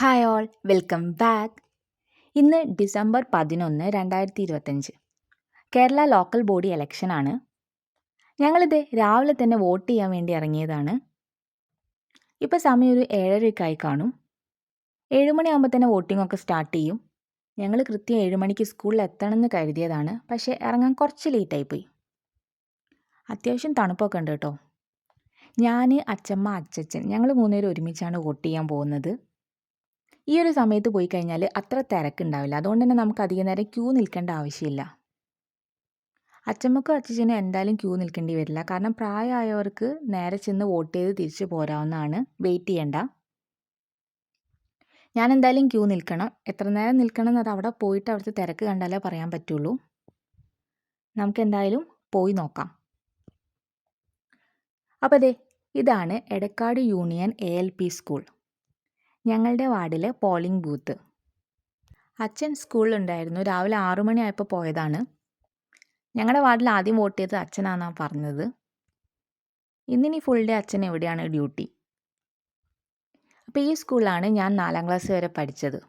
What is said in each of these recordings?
Hi all, welcome back. ഇന്ന് December 11, 2025. Kerala local body ഇലക്ഷനാണ്. ഞങ്ങളിത് രാവിലെ തന്നെ വോട്ട് ചെയ്യാൻ വേണ്ടി ഇറങ്ങിയതാണ്. ഇപ്പോൾ സമയം ഒരു 7:30 കാണും. 7 മണിയാകുമ്പോൾ തന്നെ വോട്ടിംഗ് ഒക്കെ സ്റ്റാർട്ട് ചെയ്യും. ഞങ്ങൾ കൃത്യം 7 മണിക്ക് സ്കൂളിൽ എത്തണമെന്ന് കരുതിയതാണ്, പക്ഷേ ഇറങ്ങാൻ കുറച്ച് ലേറ്റായിപ്പോയി. അത്യാവശ്യം തണുപ്പൊക്കെ ഉണ്ട് കേട്ടോ. ഞാൻ, അച്ചമ്മ, അച്ചച്ചൻ ഞങ്ങൾ 3 പേരും ഒരുമിച്ചാണ് വോട്ട് ചെയ്യാൻ പോകുന്നത്. ഈ ഒരു സമയത്ത് പോയി കഴിഞ്ഞാൽ അത്ര തിരക്കുണ്ടാവില്ല. അതുകൊണ്ട് തന്നെ നമുക്ക് അധികം നേരം ക്യൂ നിൽക്കേണ്ട ആവശ്യമില്ല. അച്ചമ്മക്കും അച്ചച്ചനും എന്തായാലും ക്യൂ നിൽക്കേണ്ടി വരില്ല. കാരണം പ്രായമായവർക്ക് നേരെ ചെന്ന് വോട്ട് ചെയ്ത് തിരിച്ചു പോരാവുന്നതാണ്. വെയിറ്റ് ചെയ്യണ്ട. ഞാൻ എന്തായാലും ക്യൂ നിൽക്കണം. എത്ര നേരം നിൽക്കണം എന്നത് അവിടെ പോയിട്ട് അവിടുത്തെ തിരക്ക് കണ്ടാലേ പറയാൻ പറ്റുള്ളൂ. നമുക്ക് എന്തായാലും പോയി നോക്കാം. അപ്പോൾ ഇതാണ് എടക്കാട് യൂണിയൻ ALP സ്കൂൾ, ഞങ്ങളുടെ വാർഡിലെ പോളിംഗ് ബൂത്ത്. അച്ഛൻ സ്കൂളിലുണ്ടായിരുന്നു. രാവിലെ 6 മണിയായപ്പോൾ പോയതാണ്. ഞങ്ങളുടെ വാർഡിൽ ആദ്യം വോട്ട് ചെയ്തത് അച്ഛനാണെന്നാണ് പറഞ്ഞത്. ഇന്നിനി ഫുൾ ഡേ അച്ഛൻ എവിടെയാണ് ഡ്യൂട്ടി. അപ്പോൾ ഈ സ്കൂളിലാണ് ഞാൻ 4ാം ക്ലാസ് വരെ പഠിച്ചത്.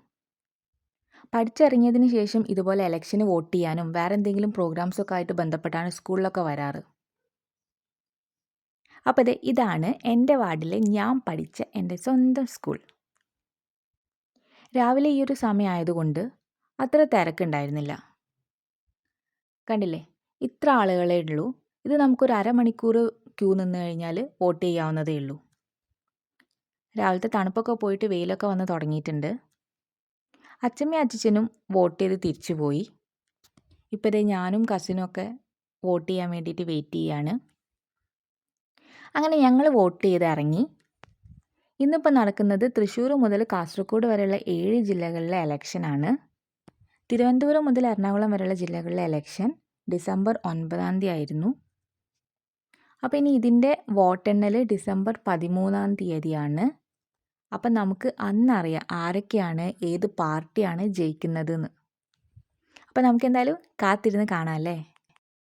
പഠിച്ചിറങ്ങിയതിന് ശേഷം ഇതുപോലെ ഇലക്ഷന് വോട്ട് ചെയ്യാനും വേറെ എന്തെങ്കിലും പ്രോഗ്രാംസൊക്കെ ആയിട്ട് ബന്ധപ്പെട്ടാണ് സ്കൂളിലൊക്കെ വരാറ്. അപ്പോൾ ഇതാണ് എൻ്റെ വാർഡിലെ ഞാൻ പഠിച്ച എൻ്റെ സ്വന്തം സ്കൂൾ. രാവിലെ ഈ ഒരു സമയമായതുകൊണ്ട് അത്ര തിരക്കുണ്ടായിരുന്നില്ല. കണ്ടില്ലേ, ഇത്ര ആളുകളേ ഉള്ളൂ. ഇത് നമുക്കൊരു അരമണിക്കൂർ ക്യൂ നിന്ന് കഴിഞ്ഞാൽ വോട്ട് ചെയ്യാവുന്നതേ ഉള്ളൂ. രാവിലത്തെ തണുപ്പൊക്കെ പോയിട്ട് വെയിലൊക്കെ വന്ന് തുടങ്ങിയിട്ടുണ്ട്. അച്ഛമ്മയും അച്ഛനും വോട്ട് ചെയ്ത് തിരിച്ചു പോയി. ഇപ്പോൾ ഞാനും കസിനും ഒക്കെ വോട്ട് ചെയ്യാൻ വേണ്ടിയിട്ട് വെയിറ്റ് ചെയ്യാണ്. അങ്ങനെ ഞങ്ങൾ വോട്ട് ചെയ്ത് ഇറങ്ങി. ഇന്നിപ്പോൾ നടക്കുന്നത് തൃശ്ശൂർ മുതൽ കാസർഗോഡ് വരെയുള്ള 7 ജില്ലകളിലെ ഇലക്ഷനാണ്. തിരുവനന്തപുരം മുതൽ എറണാകുളം വരെയുള്ള ജില്ലകളിലെ ഇലക്ഷൻ ഡിസംബർ 9 ആയിരുന്നു. അപ്പോൾ ഇനി ഇതിൻ്റെ വോട്ടെണ്ണൽ ഡിസംബർ 13 അപ്പം നമുക്ക് അന്നറിയാം ആരൊക്കെയാണ് ഏത് പാർട്ടിയാണ് ജയിക്കുന്നതെന്ന്. അപ്പോൾ നമുക്ക് എന്തായാലും കാത്തിരുന്ന് കാണാമല്ലേ.